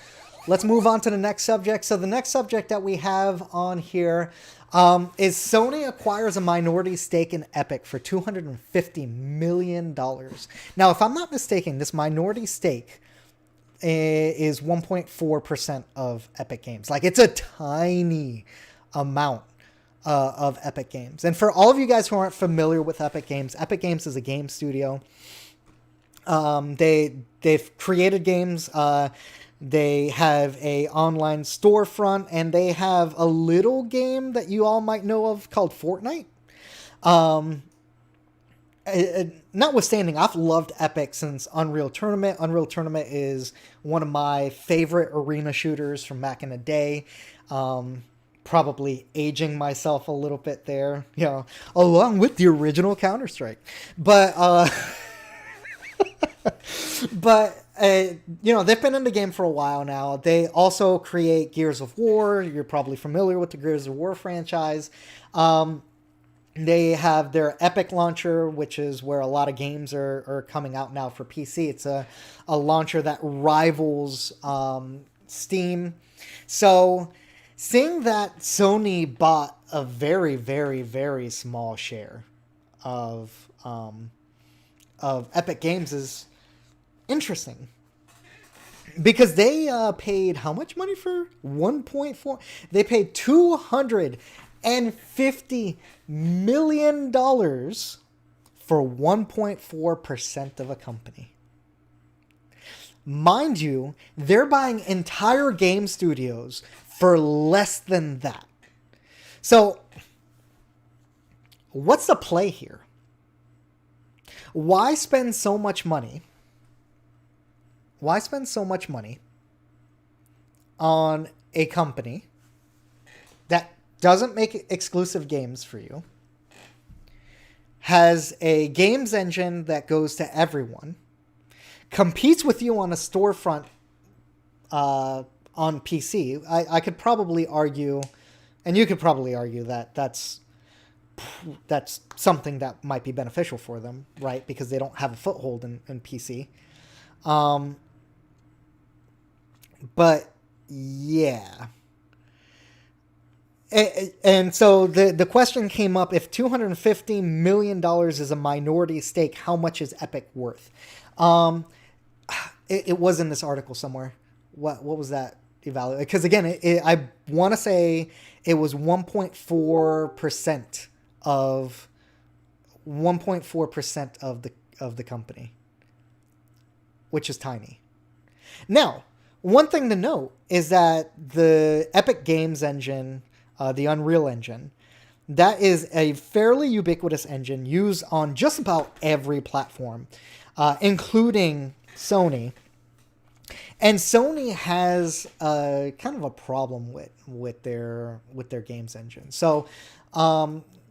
let's move on to the next subject. So the next subject that we have on here is Sony acquires a minority stake in Epic for $250 million. Now, if I'm not mistaken, this minority stake is 1.4% of Epic Games. Like, it's a tiny amount of Epic Games. And for all of you guys who aren't familiar with Epic Games is a game studio. They've created games. They have a online storefront, and they have a little game that you all might know of called Fortnite. Notwithstanding, I've loved Epic since Unreal Tournament. Unreal Tournament is one of my favorite arena shooters from back in the day. Probably aging myself a little bit there, you know, along with the original Counter-Strike. But, you know, they've been in the game for a while now. They also create Gears of War. You're probably familiar with the Gears of War franchise. They have their Epic launcher, which is where a lot of games are coming out now for PC. It's a launcher that rivals Steam. So seeing that Sony bought a very, very, very small share of Epic Games is interesting. Because they paid how much money for 1.4? They paid $250 million for 1.4% of a company. Mind you, they're buying entire game studios for less than that. So, what's the play here? Why spend so much money? Why spend so much money on a company that doesn't make exclusive games for you, has a games engine that goes to everyone, competes with you on a storefront on PC? I could probably argue, and you could probably argue that that's something that might be beneficial for them, right? Because they don't have a foothold in PC. But yeah. And so the question came up, if $250 million is a minority stake, how much is Epic worth? It was in this article somewhere. What was that evaluation? Because again, I want to say it was 1.4% of 1.4% of the company, which is tiny. Now, one thing to note is that the Epic Games engine, the Unreal Engine, that is a fairly ubiquitous engine used on just about every platform, including Sony. And Sony has kind of a problem with their games engine. So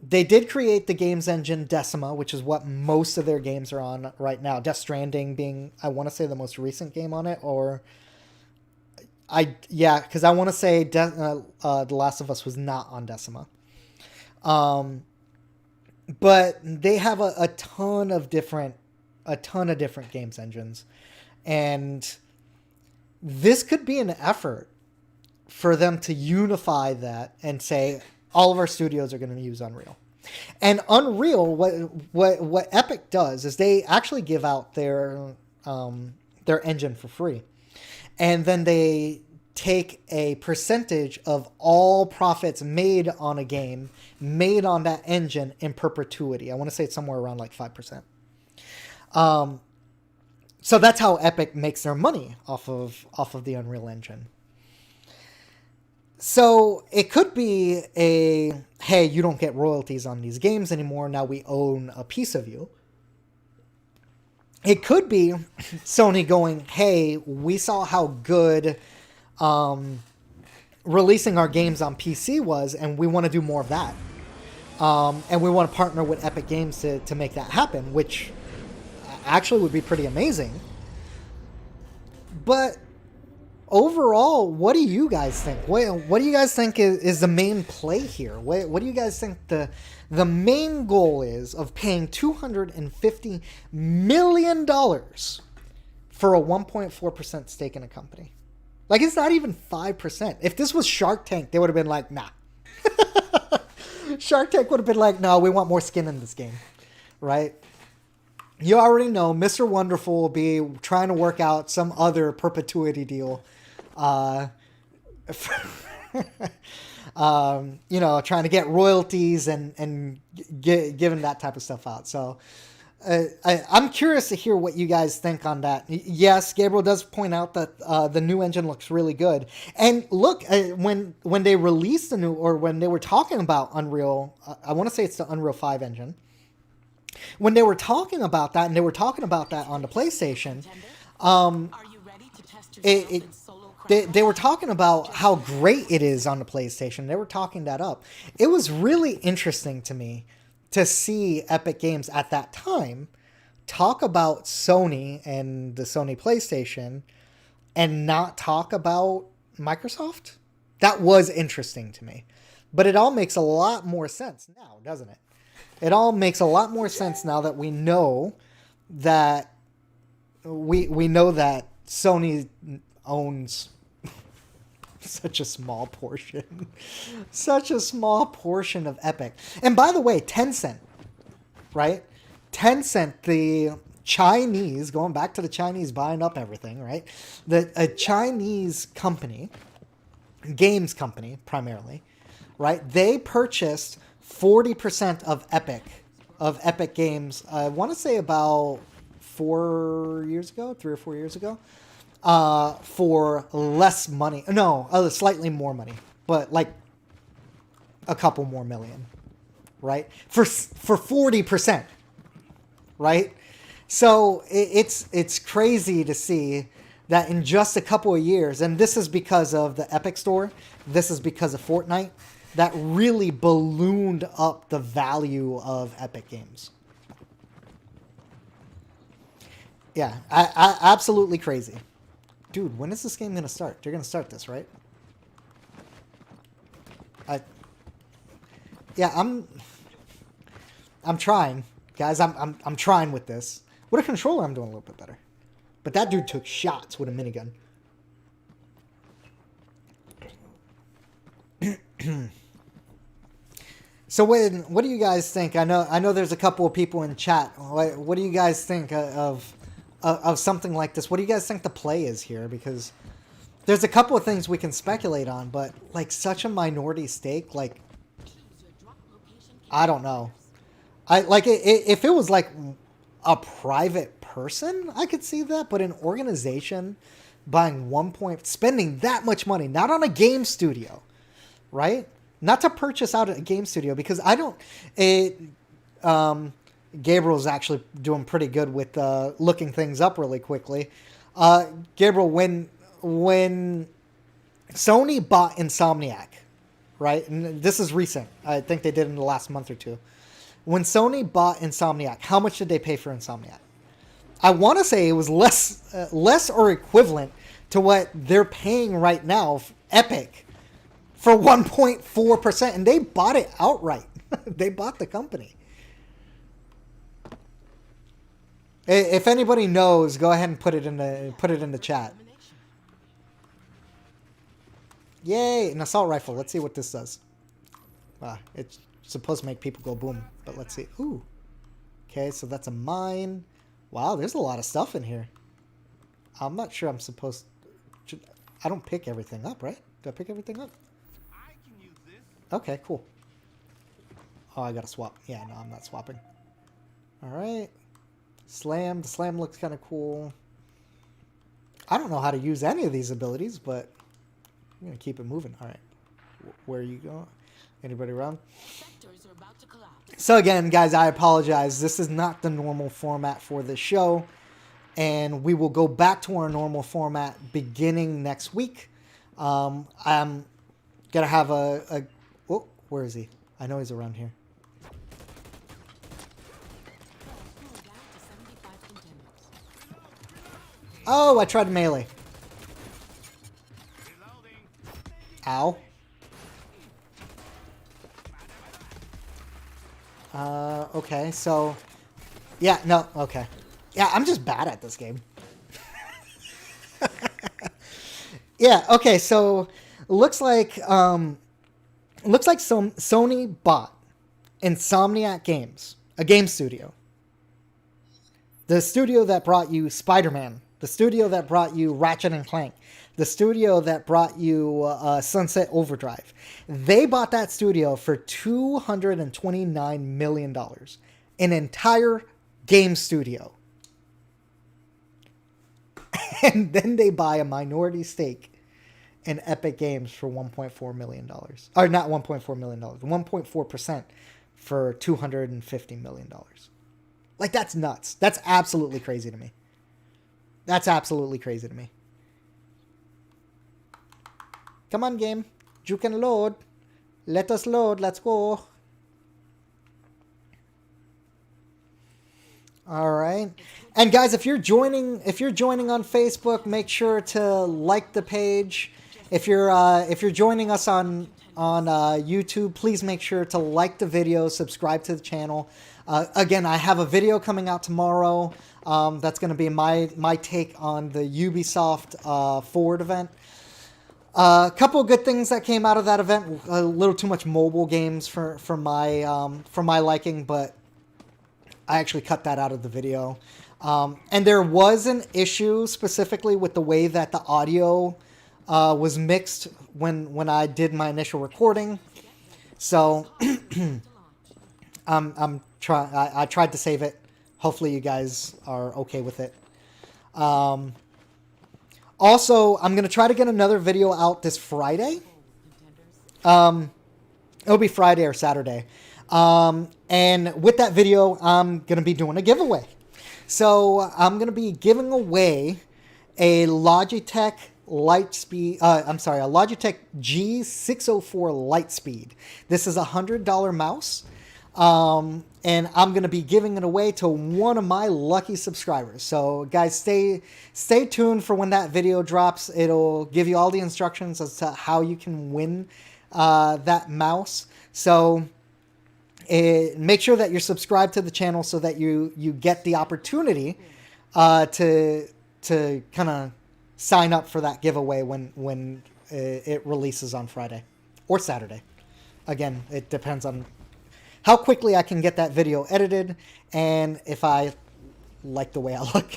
they did create the games engine Decima, which is what most of their games are on right now. Death Stranding being, I want to say, the most recent game on it, or because I want to say The Last of Us was not on Decima. But they have a ton of different games engines, and this could be an effort for them to unify that and say all of our studios are going to use Unreal. And Unreal, what Epic does is they actually give out their engine for free, and then they take a percentage of all profits made on a game, made on that engine in perpetuity. I want to say it's somewhere around like 5%. So that's how Epic makes their money off of the Unreal Engine. So it could be a, hey, you don't get royalties on these games anymore. Now we own a piece of you. It could be Sony going, hey, we saw how good releasing our games on PC was, and we want to do more of that. And we want to partner with Epic Games to make that happen, which actually would be pretty amazing. But overall, what do you guys think? What do you guys think is the main play here? What do you guys think the main goal is of paying $250 million for a 1.4% stake in a company? Like, it's not even 5%. If this was Shark Tank, they would have been like, nah. Shark Tank would have been like, no, we want more skin in this game, right? You already know Mr. Wonderful will be trying to work out some other perpetuity deal. Trying to get royalties and giving that type of stuff out. So I'm curious to hear what you guys think on that. Yes, Gabriel does point out that the new engine looks really good. And look, when they released the new, or when they were talking about Unreal, I want to say it's the Unreal 5 engine. When they were talking about that, and they were talking about that on the PlayStation, they were talking about how great it is on the PlayStation. They were talking that up. It was really interesting to me to see Epic Games at that time talk about Sony and the Sony PlayStation and not talk about Microsoft. That was interesting to me. But it all makes a lot more sense now, doesn't it? It all makes a lot more sense now that we know that Sony owns such a small portion of Epic. And by the way, Tencent, right? Tencent, the Chinese, going back to the Chinese buying up everything, right? A Chinese company, games company primarily, right? They purchased 40% of Epic Games. I want to say about 3 or 4 years ago. For less money. No, slightly more money, but like a couple more million, right? For 40%, right? So it's crazy to see that in just a couple of years, and this is because of the Epic Store, this is because of Fortnite, that really ballooned up the value of Epic Games. Yeah, I absolutely crazy. Dude, when is this game going to start? They're going to start this, right? I'm trying. Guys, I'm trying with this. With a controller, I'm doing a little bit better. But that dude took shots with a minigun. So what do you guys think? I know there's a couple of people in chat. What do you guys think of something like this? What do you guys think the play is here? Because there's a couple of things we can speculate on, but like such a minority stake, like I don't know. If it was like a private person, I could see that, but an organization buying spending that much money, not on a game studio, right? Not to purchase out a game studio, because Gabriel's actually doing pretty good with looking things up really quickly. Gabriel, when Sony bought Insomniac, right? And this is recent. I think they did in the last month or two. When Sony bought Insomniac, how much did they pay for Insomniac? I want to say it was less or equivalent to what they're paying right now, Epic, for 1.4%, and they bought it outright. They bought the company. If anybody knows, go ahead and put it in the chat. Yay, an assault rifle. Let's see what this does. It's supposed to make people go boom, but let's see. Ooh. Okay, so that's a mine. Wow, there's a lot of stuff in here. I'm not sure I'm supposed to... I don't pick everything up, right? Do I pick everything up? I can use this. Okay, cool. Oh, I gotta swap. Yeah, no, I'm not swapping. All right. Slam. The slam looks kind of cool. I don't know how to use any of these abilities, but I'm going to keep it moving. All right. Where are you going? Anybody around? Sectors are about to collapse. So again, guys, I apologize. This is not the normal format for this show. And we will go back to our normal format beginning next week. I'm going to have a... Oh, where is he? I know he's around here. Cool down to 75 contenders. Oh, I tried melee. Reloading. Ow. Okay, so... Yeah, no, okay. Yeah, I'm just bad at this game. Yeah, okay, so... Looks like some Sony bought Insomniac Games, a game studio. The studio that brought you Spider-Man. The studio that brought you Ratchet and Clank. The studio that brought you Sunset Overdrive. They bought that studio for $229 million. An entire game studio. And then they buy a minority stake in Epic Games for $1.4 million. Or not $1.4 million. 1.4% for $250 million. Like, that's nuts. That's absolutely crazy to me. That's absolutely crazy to me. Come on, game. You can load. Let us load. Let's go. All right. And guys, if you're joining on Facebook, make sure to like the page. If you're joining us on YouTube, please make sure to like the video, subscribe to the channel. Again, I have a video coming out tomorrow. That's going to be my take on the Ubisoft Forward event. A couple of good things that came out of that event. A little too much mobile games for my liking, but I actually cut that out of the video. And there was an issue specifically with the way that the audio was mixed when I did my initial recording. So I tried to save it. Hopefully you guys are okay with it. Also, I'm going to try to get another video out this Friday. It'll be Friday or Saturday. And with that video, I'm going to be doing a giveaway. So I'm going to be giving away a Logitech a Logitech G604 Lightspeed. This is a $100 mouse. And I'm going to be giving it away to one of my lucky subscribers. So guys, stay tuned for when that video drops. It'll give you all the instructions as to how you can win that mouse. So make sure that you're subscribed to the channel so that you get the opportunity to kind of sign up for that giveaway when it releases on Friday or Saturday. Again, it depends on how quickly I can get that video edited and if I like the way I look.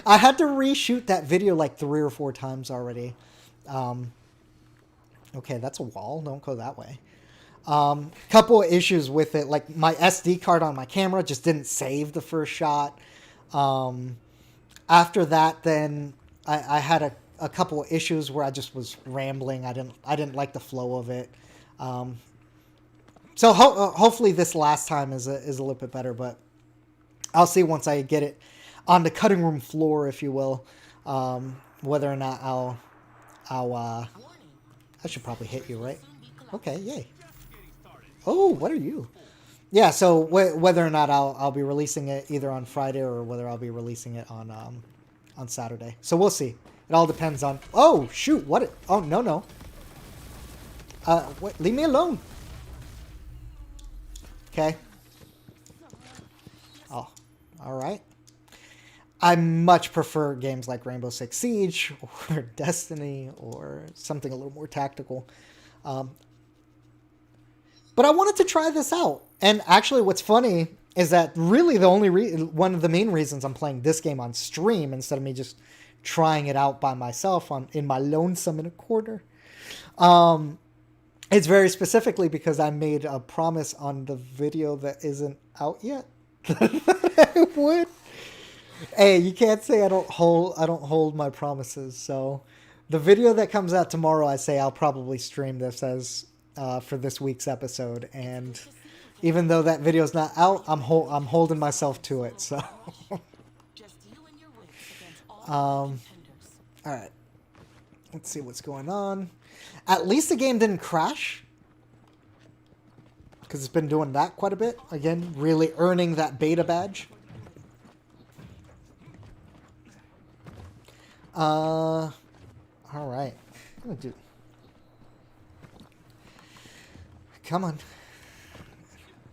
I had to reshoot that video like 3 or 4 times already. Okay, that's a wall. Don't go that way. Couple of issues with it. Like my SD card on my camera just didn't save the first shot. After that, then I had a couple of issues where I just was rambling. I didn't like the flow of it. So hopefully this last time is a little bit better, but I'll see once I get it on the cutting room floor, if you will, whether or not I should probably hit you, right? Okay, yay. Oh, what are you? Yeah, so whether or not I'll be releasing it either on Friday or whether I'll be releasing it on Saturday. So we'll see. It all depends on... Oh, shoot, what? Oh, no. Leave me alone. Okay. Oh, all right. I much prefer games like Rainbow Six Siege or Destiny or something a little more tactical. But I wanted to try this out. And actually what's funny is that really the only one of the main reasons I'm playing this game on stream instead of me just trying it out by myself in my lonesome in a corner. It's very specifically because I made a promise on the video that isn't out yet that I would. Hey, you can't say I don't hold my promises. So the video that comes out tomorrow, I say I'll probably stream this as for this week's episode. And even though that video's not out, I'm holding myself to it. So Just you and your wits against all all right. Let's see what's going on. At least the game didn't crash, because it's been doing that quite a bit. Again, really earning that beta badge. All right. I'm gonna do. Come on.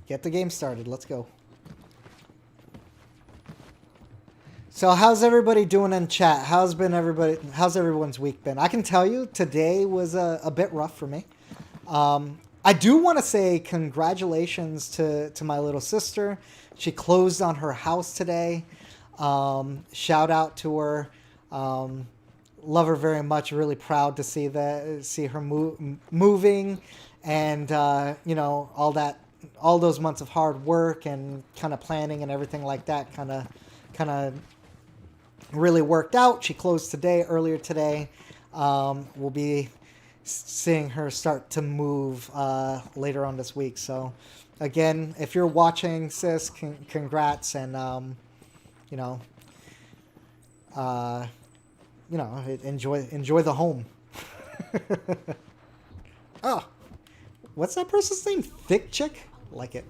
Get the game started. Let's go. So how's everybody doing in chat? How's everyone's week been? I can tell you today was a bit rough for me. I do want to say congratulations to my little sister. She closed on her house today. Shout out to her. Love her very much. Really proud to see her moving, and all those months of hard work and kind of planning and everything like that kind of really worked out. She closed earlier today. We'll be seeing her start to move later on this week. So again, if you're watching, sis, congrats, and enjoy the home. Oh, what's that person's name? Thick Chick? Like it.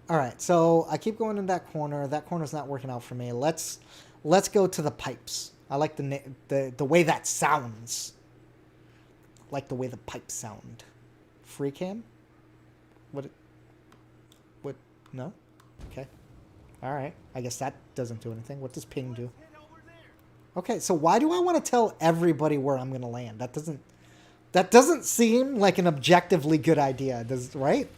All right, so I keep going in that corner. That corner's not working out for me. Let's go to the pipes. I like the way that sounds. Like the way the pipes sound. Free cam? What? No? Okay. All right. I guess that doesn't do anything. What does ping do? Okay, so why do I want to tell everybody where I'm going to land? That doesn't seem like an objectively good idea, right?